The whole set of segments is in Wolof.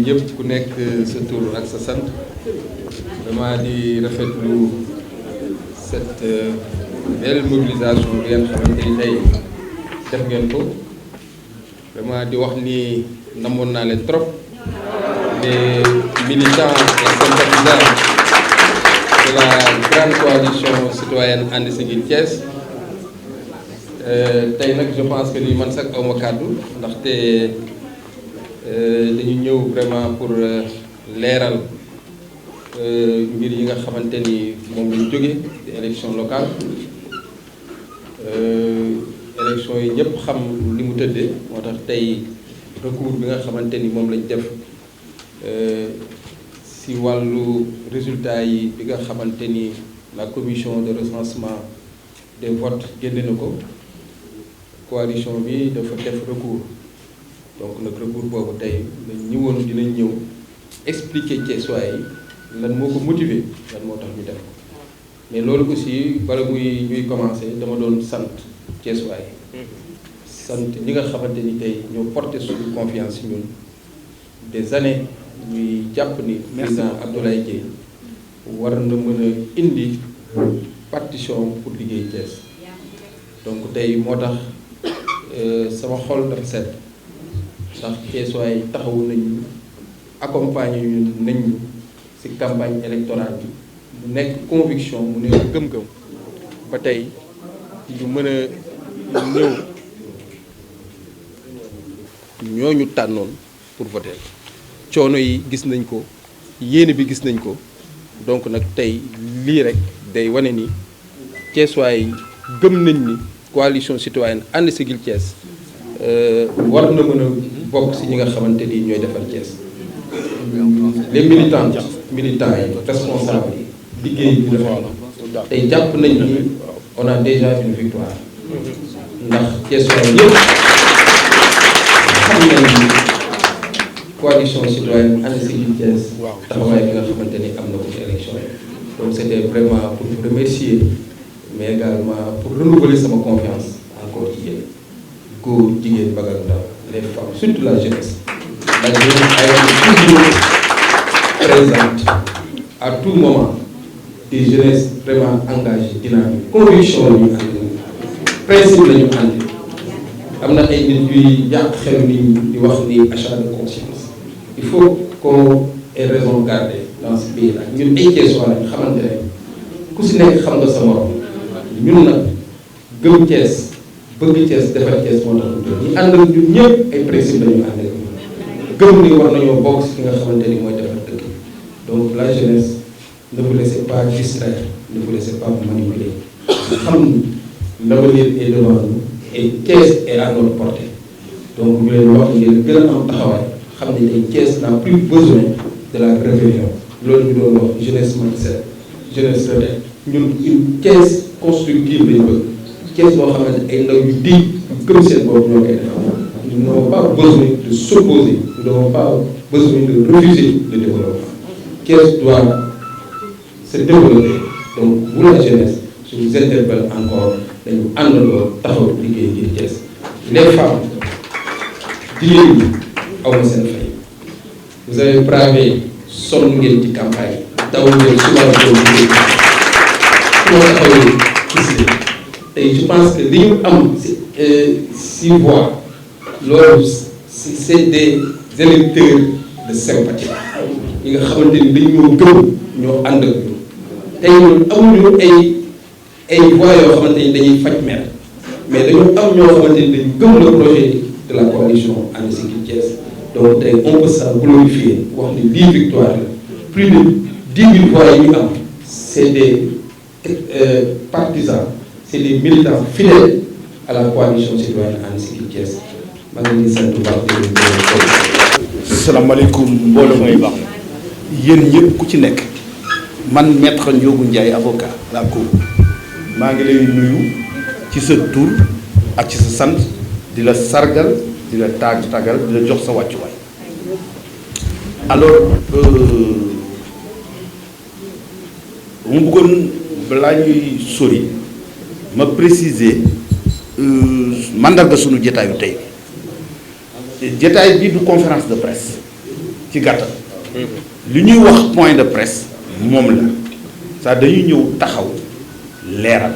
ñëpp ku nekk sa tur ak sa sant vraiment di rafetlu cette belle mobilisation bi ngeen xamante ni tey def ngeen ko vraiment di wax ni namoon naa leen trop les militants et sympathisants de la grande coalition citoyenne And Siggil Thiès tey nag je pense que ni man sax awma kàddu ndaxte dañu ñëw vraiment pour leeral mbir yi nga xamante ni moom lañ jóge di élection locale élection yi ñëpp xam ni mu tëddee moo tax tey recours bi nga xamante ni moom lañ def si wàllu résultat yi bi nga xamante ni la commission de recensement des votes génne na ko coalition bi dafa def recours donc nag recours boobu tey dañ ñëwoon dinañ ñëw expliquer Thiessois yi lan moo ko motiver lan moo tax ñu def ko mais loolu aussi bala ñuy commencer dama doon sant Thiessois yi sant ñi nga xamante ni tey ñoo porté suñu confiance ci ñun des années ñuy jàpp ni président Abdoulaye Dièye war na mën a indi partition pour liggéey Thiès donc tey moo tax sama xol dafa sedd ndax Thiessois yi taxawu nañu accompagner ñu nañu ci campagne électorale bi mu nekk conviction mu nekk gëm-gëm ba tey ñu mën a ñëw ñooñu tànnoon pour voter coono yi gis nañ ko yéene bi gis nañ ko donc nag tey lii rek day wane ni Thiessois yi gëm nañ ni coalition citoyenne And Siggil Thiès war na mën a bokk ci ñi nga xamante ni ñooy defar Thiès les militants yi responsables yi liggéey bi dafa tey jàpp nañ ni on a déjà une victoire ndax Thiessois yëpp xam nañ ni coalition citoyenne And Siggil Thiès taxawaay bi nga xamante ni am na ko ci élection yi donc c'était vraiment pour vous remercier mais également pour renouveler sama confiance encore ci yéen góor jigéen mag ak ndaw les femmes surtout la jeunesse a été toujours présente à tout moment des jeunesses vraiment engagées dynamiques conviction la ñu ànd principe la ñu ànd am na ay nit yuy yàq xelu nit ñi di wax ni achat de conscience il faut qu'on ait raison garder dans ce pays là ñun ay Thiessois lañ xamante ne ku si nekk xam nga sa morom ñun nag gëm Thiès bëgg Thiès defar Thiès moo tax ñu ànd ak ñun ñëpp ay principe la ñu ànd ak gëm ni war nañoo bokk si ki nga xamante ni mooy defar dëkk donc la jeunesse ne vous laissez pas distraire ne vous laissez pas manipuler xam ni l'avenir est devant nous et Thiès est à notre portée donc ñu leen wax ngeen gën a am taxawaay xam ne tey Thiès n'a plus besoin de la rébellion loolu ñu doon wax jeunesse mindset jeunesse rebelle ñun une Thiès constructive lañu bëgg Thiès boo xamante ay ndaw yu di gëm seen bopp ñoo koy defar nous n'avons pas besoin de s'opposer nous n'avons pas besoin de refuser le développement Thiès doit se développer donc vous la jeunesse je vous interpelle encore dañu àndandoo taxaw liggéey ngir Thiès les femmes jigéen ñi aw ma seen fay vous avez bravé sonn ngeen ci campagne daw ngeen suba boobu liggéey su ma taxawee gis tey je pense que li ñu am si voix loolu c'est des électeurs de sympathie yi nga xamante ni dañoo gëm ñoo ànd ak ñun tey ñun amuñu ay voix yoo xamante ni dañuy faj mer mais dañoo am ñoo xamante ni dañu gëm le projet de la coalition And Siggil Thiès donc tey on peut ça glorifier wax ni lii victoire la plus de 10 000 voix yi ñu am c'est des partisans c'est des militants fidèles à la coalition citoyenne And Siggil Thiès maa ngi leen di sant bu baax di leen gërëm. salaamaaleykum mbooloo mooy baax yéen ñëpp ku ci nekk man maître Ndiogou Ndiaye avocat à la cour maa ngi lay nuyu ci sa tur ak ci sa sant di la sargal di la tàggal di la jox sa wàccuwaay alors mu bëggoon balaa ñuy sori ma préciser mandarga sunu jotaayu tey jataay bi du conférence de presse ci gàttal li ñuy wax point de presse moom la ça dañuy ñëw taxaw leeral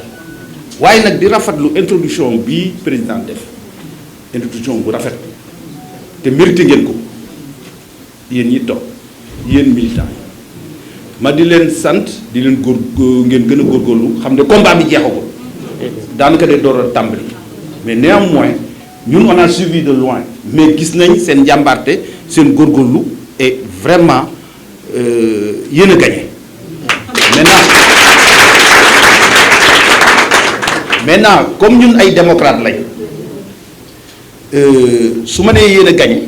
waaye nag di rafetlu introduction bi président def introduction bu rafet te mérité ngeen ko yéen ñi toog yéen militants yi ma di leen sant di leen ngeen gën a góorgóorlu xam ne combat bi jeexagul daanaka de door a tàmbali mais néanmoins ñun on a suivi de loin mais gis nañ seen njàmbaarte seen góorgóorlu et vraiment yéen a gagné maintenant comme ñun ay démocrate lañ su ma nee yéen a gagné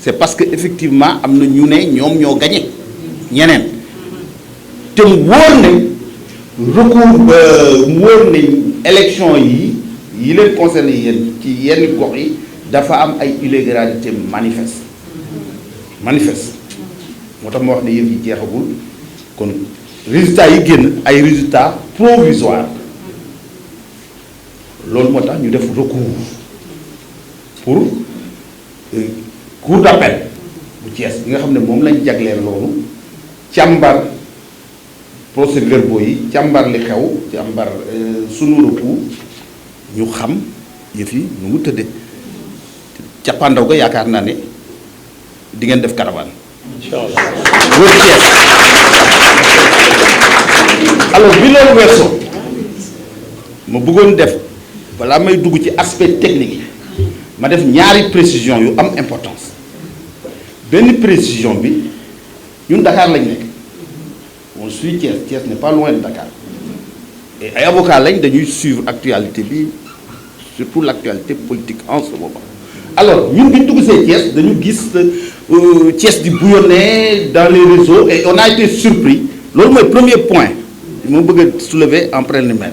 c'est parce que effectivement am na ñu ne ñoom ñoo gagné ñeneen te mu wóor ne recours mu wóor ne élection yi leen concerné yéen ci yenn gox yi dafa am ay illégalité manifeste moo tax ma wax ne yëf yi jeexagul kon résultats yi génn ay résultats provisoires loolu moo tax ñu def recours pour cour d'appel bu Thiès bi nga xam ne moom lañ jagleel loolu càmbar procès-verbaux yi càmbar li xew càmbar sunu recours ñu xam yëf yi nu mu tëddee cappaandaw ga yaakaar naa ne di ngeen def caravane. incha allah wër Thiès. alors bi loolu weesoo ma bëggoon def balaa may dugg ci aspect technique yi ma def ñaari précision yu am importance benn précision bi ñun Dakar lañ nekk on suit Thiès Thiès n'est pas loin de Dakar et ay avocats lañ dañuy suivre actualité bi surtout l'actualité politique en ce moment. alors ñun bi ñu dugg see Thiès dañu gis Thiès di bouillonner dans les réseaux et on a été surpris loolu mooy premier point moo bëgg a soulever en préliminaire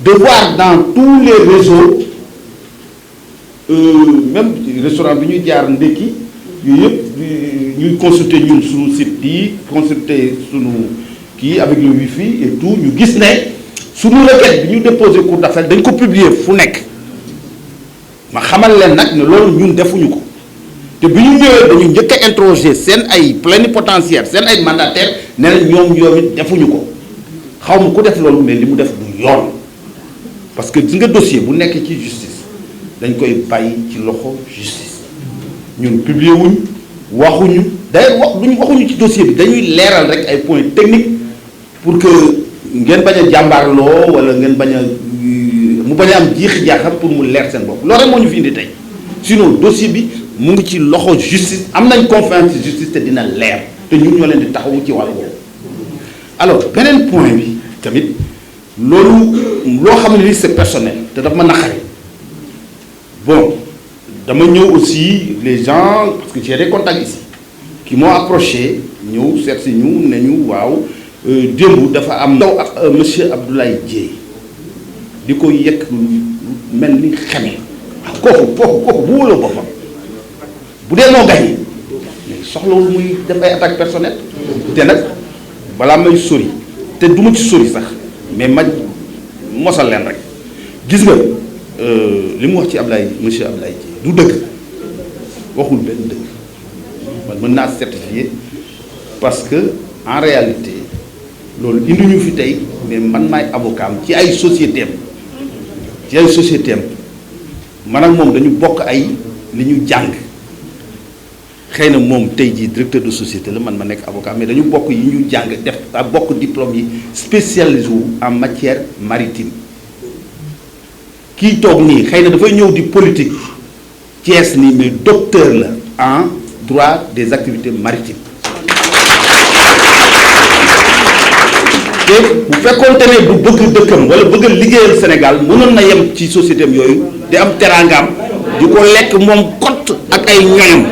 de voir dans tous les réseaux même restaurant bi ñuy jaar ndekki yooyu yëpp ñuy consulter ñun suñu site yi consulter suñu kii avec le wifi et tout ñu gis ne suñu requête bi ñu déposé cour d'appel dañ ko publier fu nekk ma xamal leen nag ne loolu ñun defuñu ko te bi ñu ñëwee dañu njëkk a interroger seen ay plénipotentiaires seen ay mandataires ne na ñoom it defuñu ko xaw ma ku def loolu mais li mu def du yoon parce que gis nga dossier bu nekk ci justice dañ koy bàyyi ci loxo justice ñun publier wuñ waxuñu d'ailleurs waxuñu ci dossier bi dañuy leeral rek ay points techniques pour que ngeen bañ a jàmbaarloo wala ngeen bañ a mu bañ a am jiixi jaaxam pour mu leer seen bopp loolu rek moo ñu fi indi tey sinon dossier bi mu ngi ci loxo justice am nañ confiance ci justice te dina leer te ñun ñoo leen di taxawu ci wàllu boobu. alors beneen point bi tamit loolu loo xam ne ni c'est personnel te daf ma naqari bon dama ñëw aussi les gens parce que j'ai des contacts ici qui m'ont approché ñëw seet si ñu ne ñu waaw démb dafa am ndaw ak monsieur Abdoulaye Dièye di ko yëkk mel ni xeme kooku bu wóoloo boppam bu dee moo gagné mais soxlawul muy def ay attaque personnelle te nag balaa may sori te du ma ci sori sax mais ma mosal leen rek gis nga li mu wax ci monsieur Abdoulaye Dièye du dëgg waxul benn dëgg man mën naa certifier parce que en réalité loolu indi ñu fi tey mais man maay avocat am ci ay société am man ak moom dañu bokk ay li ñu jàng xëy na moom tey jii directeur de société la man ma nekk avocat mais dañu bokk yi ñu jàng def bokk diplôme yi spécialisé wu en matière maritime kii toog nii xëy na dafay ñëw di politique Thiès nii mais docteur la en droit des activités maritimes te bu fekkoonte ne du bëgg dëkkam wala bëgg a liggéeyal Sénégal mënoon na yem ci société am yooyu di am teraangaam di ko lekk moom kott ak ay ñoñam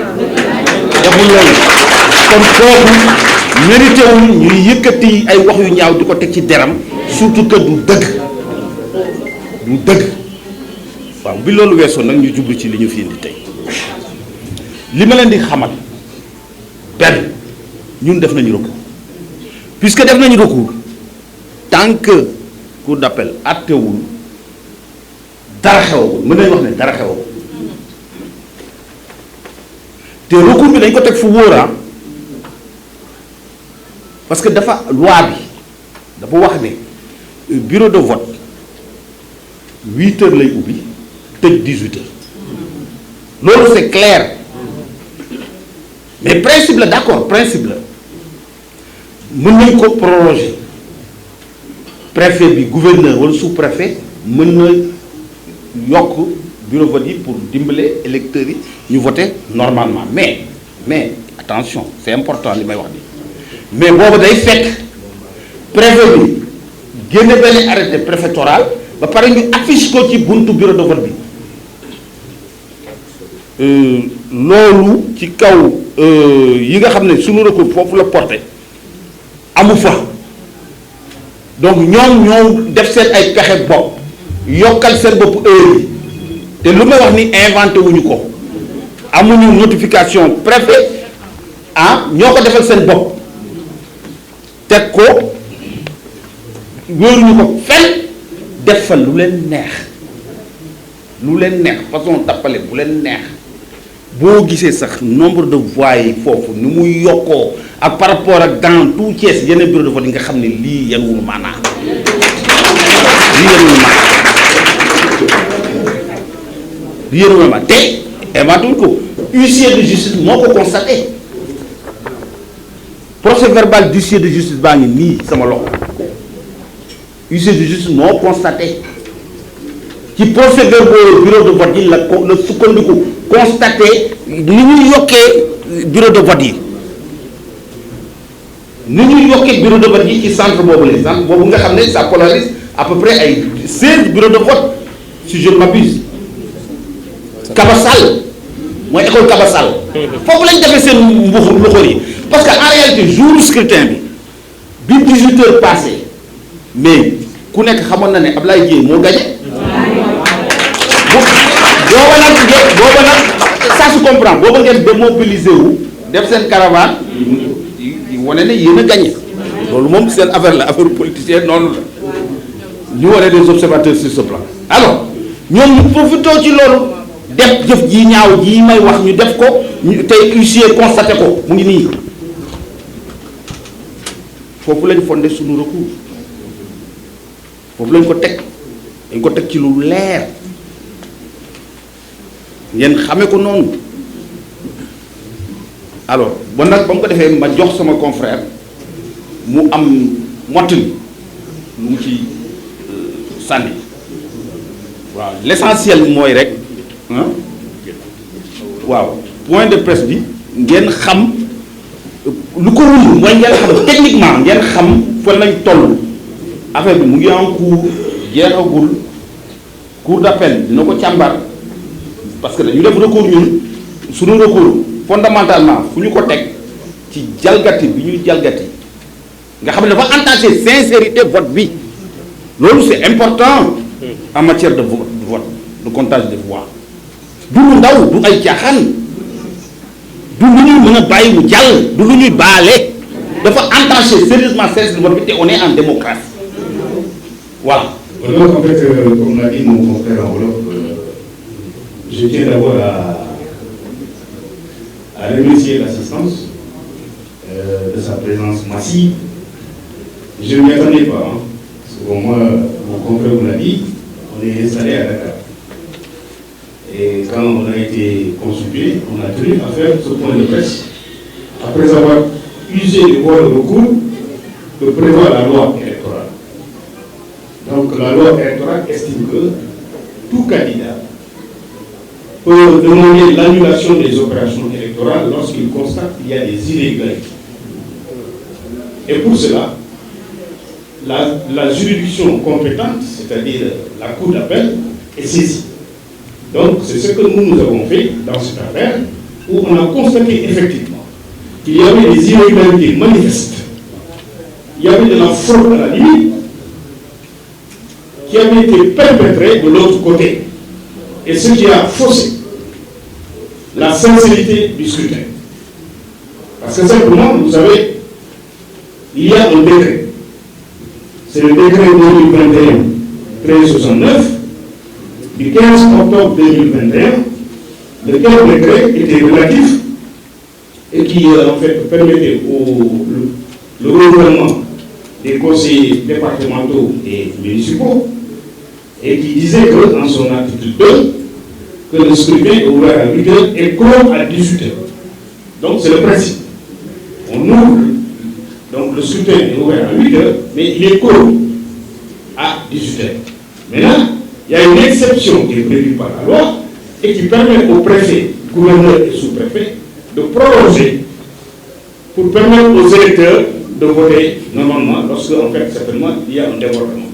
deful loolu kon kooku mérité wul ñuy yëkkati ay wax yu ñaaw di ko teg ci deram surtout que du dëgg waaw bi loolu weesoo nag ñu jublu ci li ñu fi indi tey li ma leen di xamal benn ñun def nañu recours puisque def nañu recours tant que cour d'appel attewul dara xewagul mën nañu wax ne dara xewagul te recours bi dañ ko teg fu wóora parce que dafa loi bi dafa wax ne bureau de vote 8 heures lay ubbi tëj 18 heures loolu c'est clair mais principe la d'accord principe la mën nañ ko prolonger préfet bi gouverneur wala sous-préfet mën na yokk bureau vote yi pour dimbale électeurs yi ñu voter normalement mais attention c'est important li may wax ni mais boobu day fekk préfet bi génne benn arrêté préfectoral ba pare ñu affiche ko ci buntu bureau de vote bi loolu ci kaw yi nga xam ne suñu recours foofu la porté amu fa donc ñoom ñoo def seen ay pexe bopp yokkal seen bopp heure yi te lu may wax ni inventé wuñu ko amuñu notification préfet ñoo ko defal seen bopp teg ko wóoruñu ko fenn def fa lu leen neex façon tappale bu leen neex boo gisee sax nombre de voix yi foofu ni muy yokkoo ak par rapport ak dans tout Thiès yeneen bureau de vote yi nga xam ne lii yenuwul maanaa te inventé ko huissier de justice moo ko constaté procès verbal d'huissier de justice baa ngi nii sama loxo huissier de justice moo constaté ci procès verbal bureau de vote yi la sukkandiku constaté ni ñuy yokkee bureau de vote yi bureau de vote yi ci centre boobu la centre boobu nga xam ne ça polarise à peu près ay 16 bureaux de vote si je ne m'abuse Kabassal mooy école Kabassal foofu lañ defee seen mbuxur yi parce que en réalité jour scrutin bi 18 heures passé mais ku nekk xamoon na ne Ablaye Dièye moo gagné booba nag ça se comprend booba ngeen démobiliser wu def seen caravane yi wane ne yéen a gagné loolu moom seen affaire la affaire politicien noonu la ñu wane des observateurs sur ce plan alors ñoom ñu profité ci loolu def jëf ji ñaaw ji may wax ñu def ko tey huissier constaté ko mu ngi nii foofu lañ fondé suñu recours foofu lañ ko teg dañ ko teg ci lu leer ngeen xame ko noonu alors bon nag ba mu ko defee ma jox sama confrère mu am mottali lu mu ci sànni waaw l'essentiel mooy rek waaw point de presse bi ngeen xam lu ko wund mooy ngeen xam techniquement ngeen xam fan lañ toll affaire bi mu ngi en cours jeexagul cour d'appel dina ko càmbar parce que dañu def recours ñun suñu recours fondamentalement fu ñu ko teg ci jalgati bi ñuy jalgati nga xam ne dafa entaché sincérité vote bi loolu c'est important en matière de vote de comptage des voix du lu ndaw du ay caaxaan du lu ñuy mën a bàyyi mu jàll du lu ñuy baale dafa entaché sérieusement sincérité vote bi te on est en démocratie voilà. Donc en fait, comme l'a dit mon confrère en wolof, je tiens d'abord à remercier l'assistance de sa présence massive. Je ne m'y attendais pas, hein, parce que pour moi, mon confrère vous l'a dit, on est installé à Dakar. Et quand on a été consulté, on a tenu à faire ce point de presse, après avoir usé de voie de recours, de prévoir la loi électorale. Donc la loi électorale estime que tout candidat peut demander l'annulation des opérations électorales lorsqu'il constate qu'il y a des irrégularités. Et pour cela, la juridiction compétente, c'est-à-dire la cour d'appel, est saisie. Donc c'est ce que nous avons fait dans cette affaire, où on a constaté effectivement qu'il y avait des irrégularités manifestes. Il y avait de la fraude à la limite, qui avait été perpétré de l'autre côté, et ce qui a faussé la sincérité du scrutin. Parce que simplement, vous savez, il y a un décret. C'est le décret 2021-1369 du 15 octobre 2021, lequel décret était relatif et qui en fait permettait le renouvellement des conseillers départementaux et municipaux, et qui disait que, dans son article 2, que le scrutin est ouvert à 8 heures et clos à 18 heures. Donc c'est le principe. On ouvre, donc le scrutin est ouvert à 8 heures, mais il est clos à 18 heures. Maintenant, il y a une exception qui est prévue par la loi et qui permet au préfet, gouverneur et sous-préfet de prolonger pour permettre aux électeurs de voter normalement lorsque, en fait, certainement, il y a un débordement.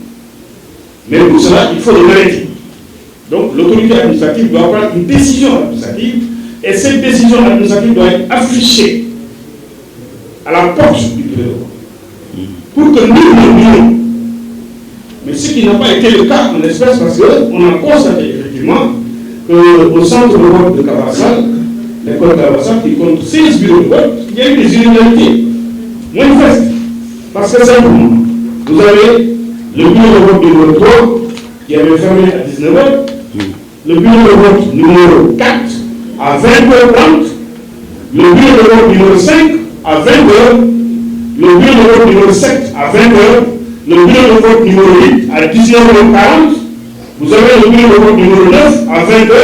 Mais pour cela, il faut le vérifier. Donc, l'autorité administrative doit prendre une décision administrative et cette décision administrative doit être affichée à la porte du bureau de vote pour que nous ne. Mais ce qui n'a pas été le cas en espèce parce qu'on a constaté effectivement qu'au centre de vote de Kabassal, l'école Kabassal qui compte 16 bureaux de vote, il y a eu des irrégularités manifestes. Parce que simplement, vous avez le bureau de vote numéro 3 qui avait fermé à 19h, le bureau de vote numéro 4 à 20h30, le bureau de vote numéro 5 à 20h, le bureau de vote numéro 7 à 20h, le bureau de vote numéro 8 à 19h40, vous avez le bureau de vote numéro 9 à 20h,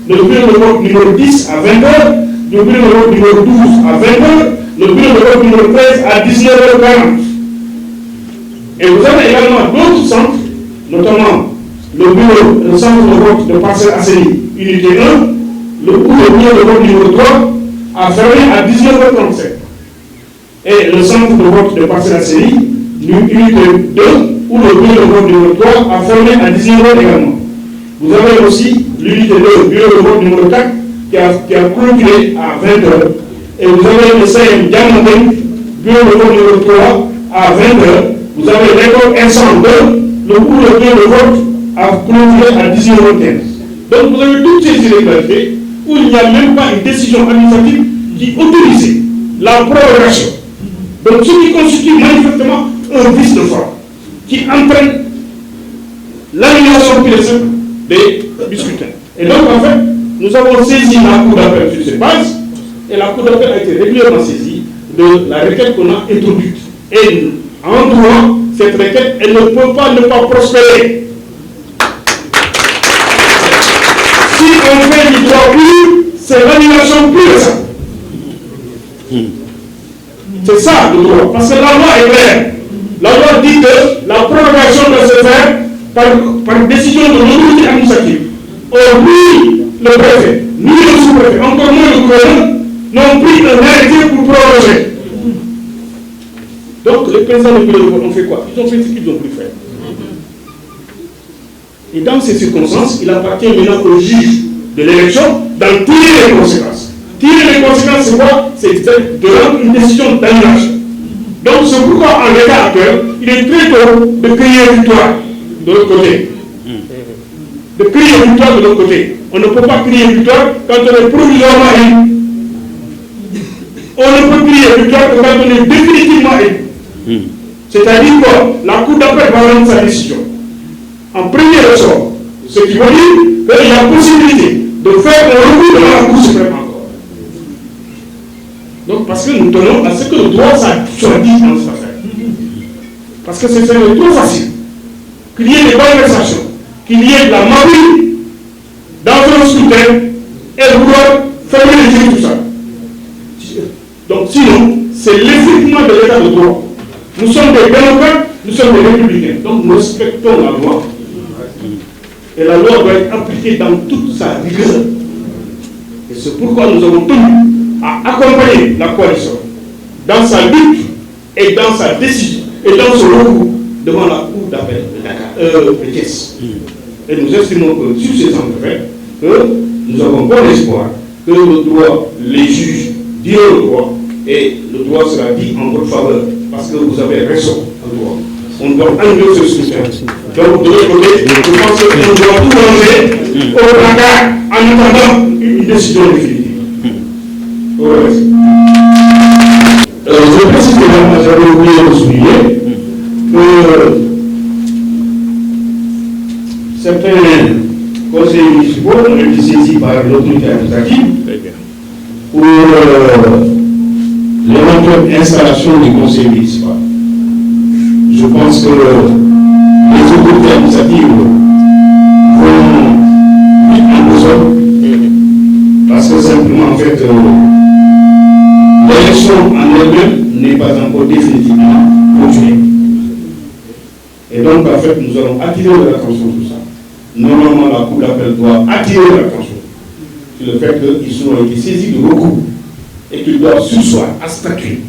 le bureau de vote numéro 10 à 20h, le bureau de vote numéro 12 à 20h, le bureau de vote numéro 13 à 19h40. Et vous avez également d'autres centres, notamment le centre de vote de Parcelles Assainies, unité 1, le bureau de vote numéro 3 a fermé à 19h37. Et le centre de vote de Parcelles Assainies, unité 2, où le bureau de vote numéro 3 a fermé à 19h également. Vous avez aussi l'unité 2, bureau de vote numéro 4, qui a clôturé à 20h. Et vous avez le CM Diamantin, bureau de vote numéro 3 à 20h. Vous avez l'école Instant 2, le bureau de vote a clôturé à 19h15. Donc vous avez toutes ces irrégularités où il n'y a même pas une décision administrative qui autorise la prorogation. Donc ce qui constitue manifestement un vice de forme qui entraîne l'annulation pure et simple des scrutins. Et donc en fait, nous avons saisi la Cour d'appel sur ces bases et la Cour d'appel a été régulièrement saisie de la requête qu'on a introduite. Et en droit, cette requête, elle ne peut pas ne pas prospérer. Si on fait du droit pur, c'est l'annulation pure et simple. C'est ça le droit. Parce que la loi est claire. La loi dit que la prorogation doit se faire par décision de l'autorité administrative. Or, ni le préfet, ni le sous-préfet, encore moins le gouvernement, n'ont pris un arrêté pour proroger. Donc, les présidents de bureau de vote ont fait quoi? Ils ont fait ce qu'ils ont pu faire. Et dans ces circonstances, il appartient maintenant au juge de l'élection d'en tirer les conséquences. Tirer les conséquences, c'est quoi? C'est de rendre une décision d'annulation. Donc, c'est pourquoi, en l'état actuel, il est très tôt de crier victoire de l'autre côté. De crier victoire de l'autre côté. On ne peut pas crier victoire quand on est provisoirement élu. On ne peut crier victoire que quand on est définitivement élu. C'est-à-dire que la Cour d'appel va rendre sa décision. En premier ressort, ce qui veut dire qu'il y a possibilité de faire un recours devant la Cour suprême encore. Donc, parce que nous tenons à ce que le droit soit dit dans cette affaire. Parce que c'est trop facile qu'il y ait des malversations, qu'il y ait de la magie dans un scrutin et vouloir fermer les yeux, tout ça. Donc, sinon, c'est l'effectivement de l'état de droit. Nous sommes des démocrates, nous sommes des républicains. Donc, nous respectons la loi. Et la loi doit être appliquée dans toute sa rigueur. Et c'est pourquoi nous avons tenu à accompagner la coalition dans sa lutte et dans sa décision et dans son recours devant la Cour d'appel de Thiès. Et nous estimons que sur ces entrefaits, que nous avons bon espoir que le droit, les juges diront le droit et le droit sera dit en votre faveur parce que vous avez raison au droit. On doit annuler ce scrutin. Donc de l'autre côté, je pense qu'on doit tout ranger au placard en attendant une décision définitive. Je précise également, j'avais oublié de souligner que certains conseillers municipaux ont été saisis par l'autorité administrative pour l'éventuelle installation du conseil municipal. Je pense que les autorités administratives vont vite en besoin, parce que simplement, en fait, l'élection en elle-même n'est pas encore définitivement clôturée. Et donc, en fait, nous allons attirer l'attention sur ça. Normalement, la Cour d'appel doit attirer l'attention sur le fait qu'ils ont été saisis de recours et qu'ils doivent surseoir à statuer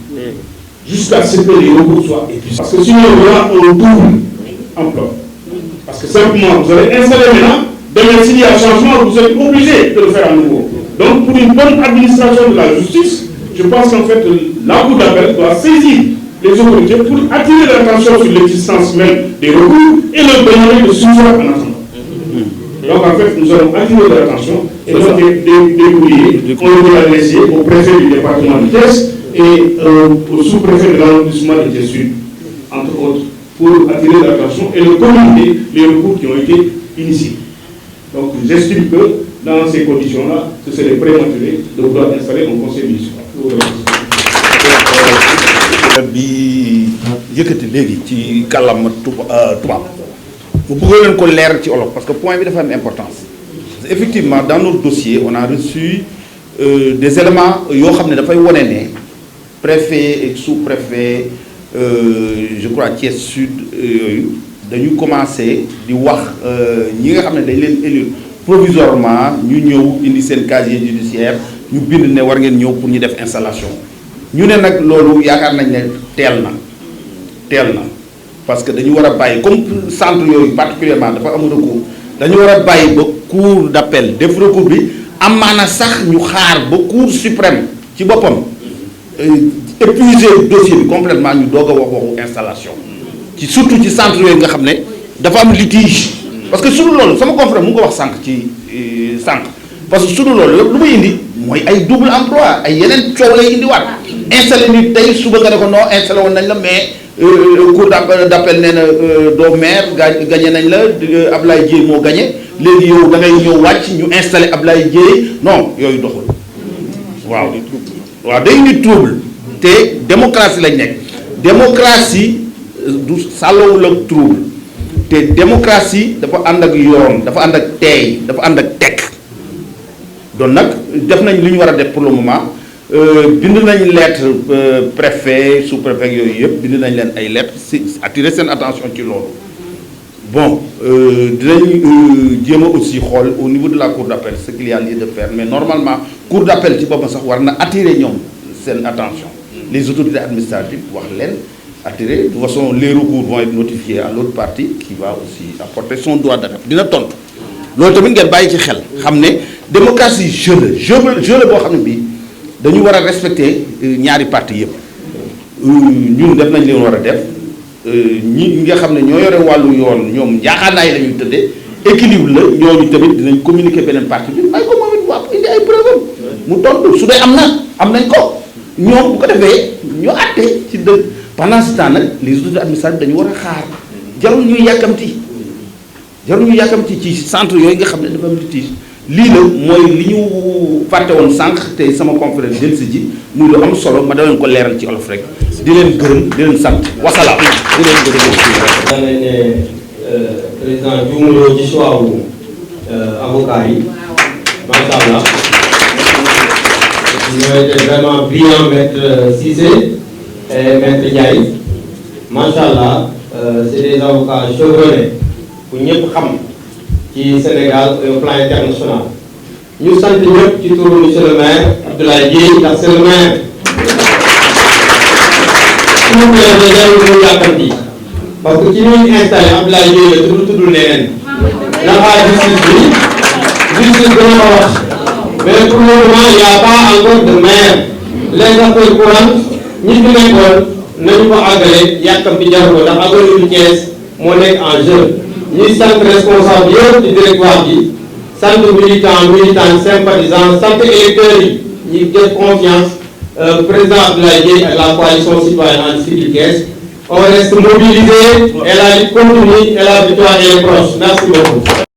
jusqu'à ce que les recours soient épuisés. Parce que sinon, il y aura un double emploi. Parce que simplement, vous allez installer maintenant, demain, s'il y a un changement, vous êtes obligé de le faire à nouveau. Donc, pour une bonne administration de la justice, je pense qu'en fait, la Cour d'appel doit saisir les autorités pour attirer l'attention sur l'existence même des recours et leur demander de surseoir en attendant. Donc en fait, nous allons attirer l'attention et donc débrouiller, on va laisser au préfet du département de Thiès et au sous-préfet de l'arrondissement de Thiès Sud, entre autres, pour attirer l'attention et le communiquer les recours qui ont été initiés. Donc j'estime que dans ces conditions-là, ce serait prématuré de vouloir installer un conseil municipal. bi yëkkati léegi ci kàllaama tubaab mu bëggoon leen ko leer ci olof parce que point bi dafa am importance. Effectivement dans notre dossier on a reçu des éléments yoo xam ne dafay wane ne préfet et sous-préfet je crois Thiès Sud yooyu dañu commencé di wax ñi nga xam ne dañ leen élire provisoirement ñu ñëw indi seen casier judiciaire ñu bind ne war ngeen ñëw pour ñu def installation. ñu ne nag loolu yaakaar nañ ne teel na parce que dañu war a bàyyi comme centre yooyu particulièrement dafa am recours dañu war a bàyyi ba cour d'appel def recours bi amaana sax ñu xaar ba cour suprême ci boppam épuiser dossier bi complètement ñu doog a wax waxu installation ci surtout ci centre yooyu nga xam ne dafa am litige parce que sunu loolu sama confrère mu ngi ko wax sànq ci sànq parce que sunu loolu lu muy indi mooy ay double emploi ay yeneen coow lay indiwaat installé nit tey suba nga ne ko non installé woon nañ la mais cour d'appel nee na doo maire gagné nañ la Ablaye Dieye moo gagné léegi yow da ngay ñëw wàcc ñu installé Ablaye Dieye non yooyu doxul waaw day indi trouble te démocratie lañ nekk démocratie du sàllowul ak trouble te démocratie dafa ànd ak yoon dafa ànd ak teey dafa ànd ak tekk donc nag def nañ li ñu war a def pour le moment bind nañ lettre préfet sous-préfet yooyu yëpp bind nañ leen ay lettres si attirer seen attention ci loolu bon dinañ jéem a aussi xool au niveau de la cour d'appel ce qu'il y a lieu de faire mais normalement cour d'appel ci boppam sax war na attirer ñoom seen attention les autorités administratives wax leen attirer de toute façon les recours vont être notifiés à l'autre partie qui va aussi apporter son droit d'appel dina tontu loolu tamit ngeen bàyyi ci xel xam ne démocratie jeu la boo xam ne bii dañu war a respecter ñaari parti yëpp ñun def nañ leen war a def ñi nga xam ne ñoo yore wàllu yoon ñoom njaaxaanaay la ñuy tëddee équilibre la ñooñu tamit dinañ communiquer beneen parti bi may ko moom it waa indi ay preuve mu tontu su dee am nañ ko ñoom bu ko defee ñu àtte ci dëgg pendant ce temps nag les autorités administratives dañu war a xaar jarul ñuy yàkkamti ci centre yooyu nga xam ne dafa am litige lii la mooy li ñu fàtte woon sànq te sama conférence delsi ji muy lu am solo ma da leen ko leeral ci olof rek di leen gërëm di leen sant wasalaam di leen gërëm daa nañ ne président juumuloo ci choix wu avocat yi macha allah ñoo été vraiment brillant maître Cissé et maître Ndiaye macha allah c'est des avocats chevronnés bu ñëpp xam ci Sénégal au plan international ñu sant ñëpp ci turu monsieur le maire Abdoulaye Dieye ndax c'est le maire suñu plaît jarul ñu yàkkamti parce que ci ñuy installé Abdoulaye Dieye la tuddul leneen naxaa justice bi dana ko wax mais pour le moment il y a pas encore de maire les affaires courantes ñi fi nekkoon nañu ko àggale yàkkamti jaru ko ndax avenir du Thiès moo nekk en jeu ñuy sant responsable yëpp ci directoire bi sant militant sympathisant sant électeurs yi ñi def confiance président Abdoulaye Dieye ak la coalition citoyenne anti Thiès on reste mobilisé et la lutte continue et la victoire est proche merci beaucoup.